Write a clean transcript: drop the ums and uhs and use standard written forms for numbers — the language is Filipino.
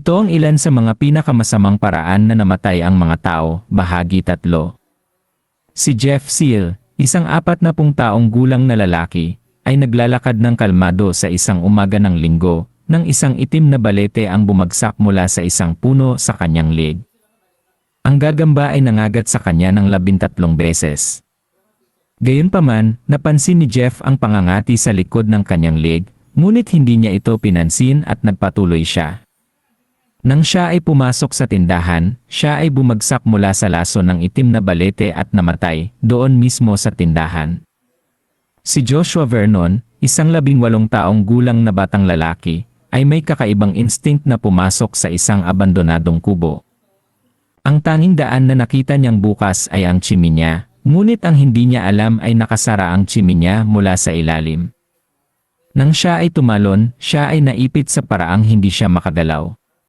Ito ang ilan sa mga pinakamasamang paraan na namatay ang mga tao, bahagi 3. Si Jeff Seal, isang 40 taong gulang na lalaki, ay naglalakad ng kalmado sa isang umaga ng linggo, nang isang itim na balete ang bumagsak mula sa isang puno sa kanyang leg. Ang gagamba ay nangagat sa kanya ng 13 beses. Gayunpaman, napansin ni Jeff ang pangangati sa likod ng kanyang leg, ngunit hindi niya ito pinansin at nagpatuloy siya. Nang siya ay pumasok sa tindahan, siya ay bumagsak mula sa laso ng itim na balete at namatay, doon mismo sa tindahan. Si Joshua Vernon, isang 18 taong gulang na batang lalaki, ay may kakaibang instinct na pumasok sa isang abandonadong kubo. Ang tanging daan na nakita niyang bukas ay ang tsiminya, ngunit ang hindi niya alam ay nakasara ang tsiminya mula sa ilalim. Nang siya ay tumalon, siya ay naipit sa paraang hindi siya makagalaw.